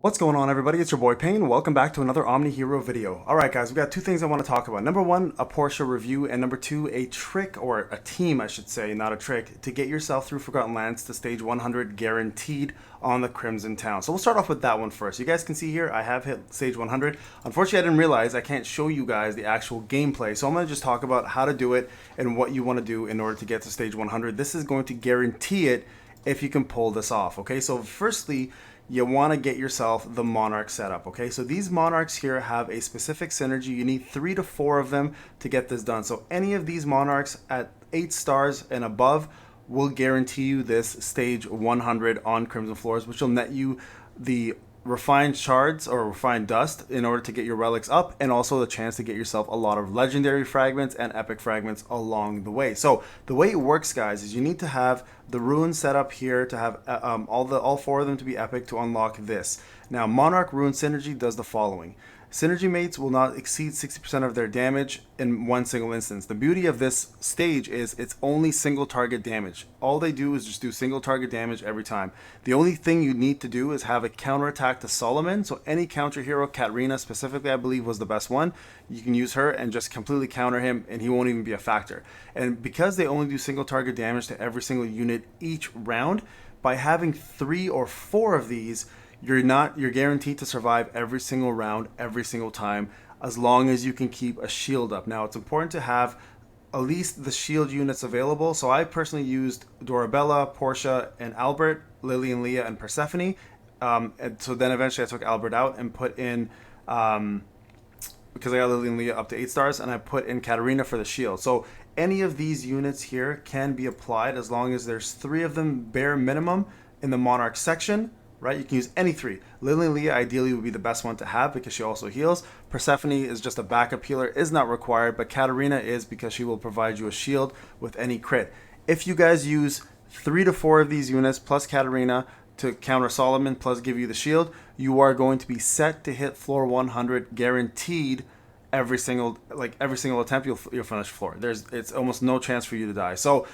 What's going on, everybody? It's your boy Payne. Welcome back to another Omnihero video. Alright guys, we got two things I want to talk about. Number one, a Portia review, and number two, a trick, or a team I should say, not a trick, to get yourself through Forgotten Lands to stage 100 guaranteed on the Crimson Town. So we'll start off with that one first. You guys can see here, I have hit stage 100. Unfortunately, I didn't realize I can't show you guys the actual gameplay, so I'm going to just talk about how to do it and what you want to do in order to get to stage 100. This is going to guarantee it if you can pull this off, okay? So firstly, you want to get yourself the Monarch setup, okay? So these Monarchs here have a specific synergy. You need 3 to 4 of them to get this done. So any of these Monarchs at 8 stars and above will guarantee you this stage 100 on Crimson Floors, which will net you the refined shards or refined dust in order to get your relics up, and also the chance to get yourself a lot of legendary fragments and epic fragments along the way. So the way it works, guys, is you need to have the rune set up here to have all 4 of them to be epic to unlock this. Now Monarch Rune Synergy does the following. Synergy mates will not exceed 60% of their damage in one single instance. The beauty of this stage is it's only single target damage. All they do is just do single target damage every time. The only thing you need to do is have a counterattack to Solomon. So any counter hero, Katarina specifically I believe was the best one. You can use her and just completely counter him and he won't even be a factor. And because they only do single target damage to every single unit each round, by having 3 or 4 of these, you're guaranteed to survive every single round, every single time, as long as you can keep a shield up. Now, it's important to have at least the shield units available. So I personally used Dorabella, Portia, and Albert, Lily and Leah, and Persephone. And so then eventually I took Albert out and put in, because I got Lily and Leah up to 8 stars, and I put in Katarina for the shield. So any of these units here can be applied as long as there's 3 of them bare minimum in the Monarch section. Right, you can use any 3. Lily and Leah ideally would be the best one to have because she also heals. Persephone is just a backup healer, is not required, but Katarina is because she will provide you a shield with any crit. If you guys use 3 to 4 of these units plus Katarina to counter Solomon plus give you the shield, you are going to be set to hit floor 100 guaranteed. Every single attempt you'll finish floor. It's almost no chance for you to die. So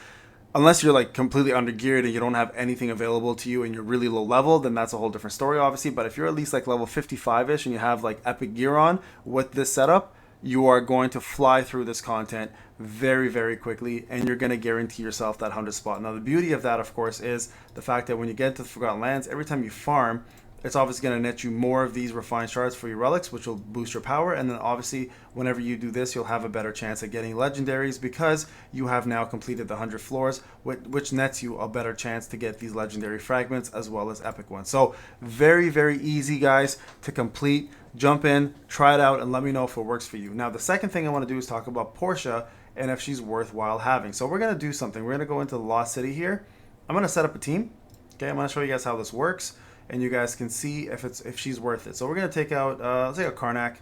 unless you're like completely undergeared and you don't have anything available to you and you're really low level, then that's a whole different story, obviously. But if you're at least like level 55-ish and you have like epic gear on with this setup, you are going to fly through this content very, very quickly, and you're going to guarantee yourself that 100 spot. Now, the beauty of that, of course, is the fact that when you get into the Forgotten Lands, every time you farm, it's obviously going to net you more of these refined shards for your relics, which will boost your power. And then obviously, whenever you do this, you'll have a better chance at getting legendaries because you have now completed the 100 floors, which nets you a better chance to get these legendary fragments as well as epic ones. So very, very easy, guys, to complete. Jump in, try it out, and let me know if it works for you. Now, the second thing I want to do is talk about Portia and if she's worthwhile having. So we're going to do something. We're going to go into the Lost City here. I'm going to set up a team. Okay, I'm going to show you guys how this works, and you guys can see if she's worth it. So we're going to take out, let's take out Karnak.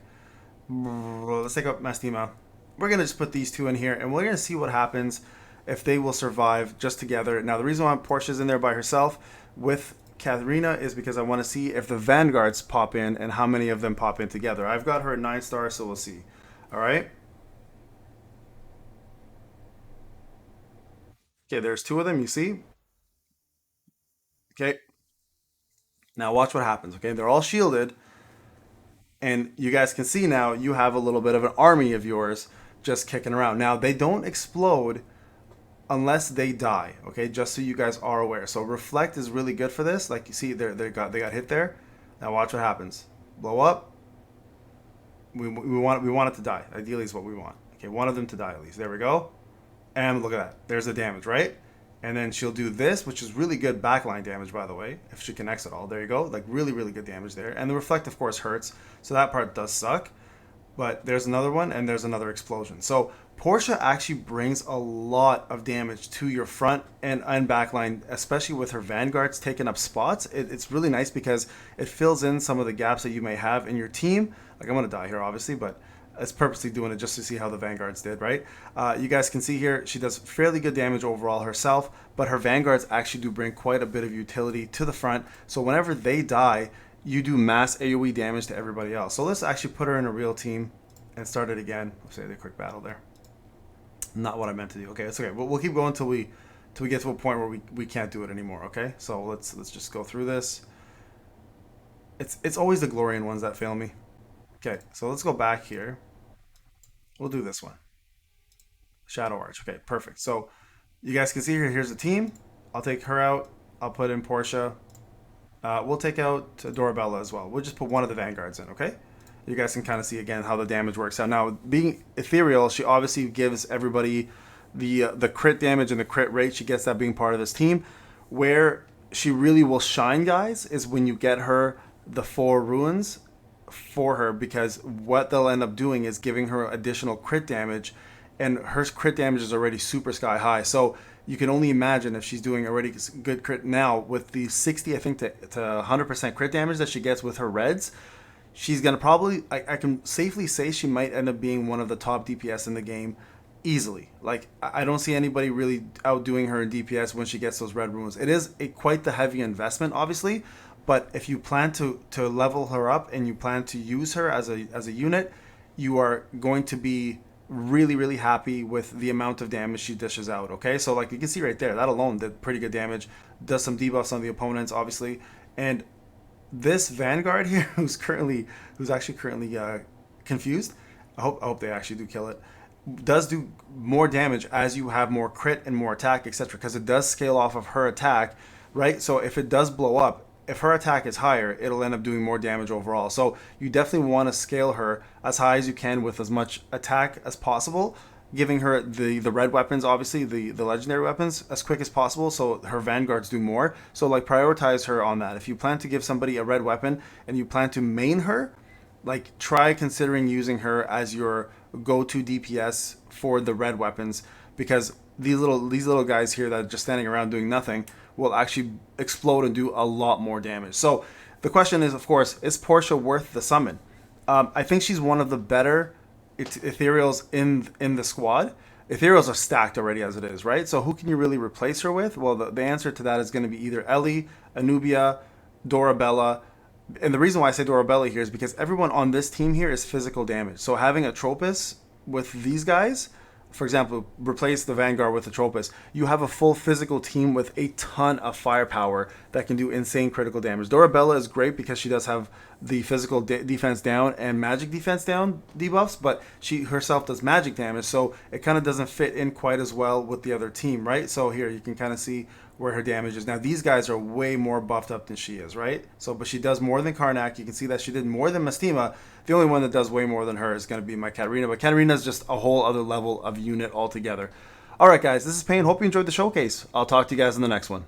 Let's take out Mastima. We're going to just put these 2 in here, and we're going to see what happens if they will survive just together. Now, the reason why Portia's in there by herself with Katarina is because I want to see if the Vanguards pop in and how many of them pop in together. I've got her at 9 stars, so we'll see. All right. Okay, there's 2 of them, you see? Okay. Now watch what happens, okay? They're all shielded, and you guys can see now you have a little bit of an army of yours just kicking around. Now, they don't explode unless they die, okay? Just so you guys are aware. So reflect is really good for this. Like you see, they got hit there. Now watch what happens. Blow up. We want it to die. Ideally is what we want. Okay, one of them to die at least. There we go. And look at that. There's the damage, right? And then she'll do this, which is really good backline damage, by the way, if she connects at all. There you go. Like really, really good damage there. And the reflect, of course, hurts. So that part does suck. But there's another one, and there's another explosion. So Portia actually brings a lot of damage to your front and backline, especially with her Vanguards taking up spots. It's really nice because it fills in some of the gaps that you may have in your team. Like, I'm going to die here, obviously, but it's purposely doing it just to see how the Vanguards did, right? You guys can see here, she does fairly good damage overall herself, but her Vanguards actually do bring quite a bit of utility to the front. So whenever they die, you do mass AoE damage to everybody else. So let's actually put her in a real team and start it again. Let's say the quick battle there. Not what I meant to do. Okay, it's okay. We'll keep going till we get to a point where we can't do it anymore. Okay, so let's just go through this. It's always the Glorian ones that fail me. Okay, so let's go back here. We'll do this one. Shadow Arch. Okay, perfect. So you guys can see here, here's the team. I'll take her out. I'll put in Portia. We'll take out Dorabella as well. We'll just put one of the Vanguards in, okay? You guys can kind of see again how the damage works out. Now, being ethereal, she obviously gives everybody the crit damage and the crit rate. She gets that being part of this team. Where she really will shine, guys, is when you get her the 4 ruins for her, because what they'll end up doing is giving her additional crit damage, and her crit damage is already super sky high. So you can only imagine if she's doing already good crit now with the 60, I think, to 100% crit damage that she gets with her reds. She's gonna probably, I can safely say she might end up being one of the top DPS in the game easily. Like, I don't see anybody really outdoing her in DPS when she gets those red runes. It is quite the heavy investment, obviously, but if you plan to level her up and you plan to use her as a unit, you are going to be really, really happy with the amount of damage she dishes out. Okay, so like you can see right there, that alone did pretty good damage. Does some debuffs on the opponents, obviously, and this Vanguard here, who's actually currently confused. I hope they actually do kill it. Does do more damage as you have more crit and more attack, etc. Because it does scale off of her attack, right? So if it does blow up, if her attack is higher, it'll end up doing more damage overall. So you definitely want to scale her as high as you can with as much attack as possible, giving her the red weapons, obviously the legendary weapons, as quick as possible, so her vanguards do more. So like prioritize her on that. If you plan to give somebody a red weapon and you plan to main her, like try considering using her as your go-to DPS for the red weapons, because these little guys here that are just standing around doing nothing will actually explode and do a lot more damage. So the question is, of course, is Portia worth the summon? I think she's one of the better ethereals in the squad. Ethereals are stacked already as it is, right? So who can you really replace her with? Well, the answer to that is going to be either Ellie, Anubia, Dorabella. And the reason why I say Dorabella here is because everyone on this team here is physical damage. So having a Tropus with these guys, for example, replace the Vanguard with the Tropus, you have a full physical team with a ton of firepower that can do insane critical damage. Dorabella is great because she does have the physical defense down and magic defense down debuffs, but she herself does magic damage, so it kind of doesn't fit in quite as well with the other team, right? So here you can kind of see where her damage is. Now these guys are way more buffed up than she is, right? So, but she does more than Karnak. You can see that she did more than Mastima. The only one that does way more than her is going to be my Katarina, but Katarina is just a whole other level of unit altogether. All right, guys, this is Payne. Hope you enjoyed the showcase. I'll talk to you guys in the next one.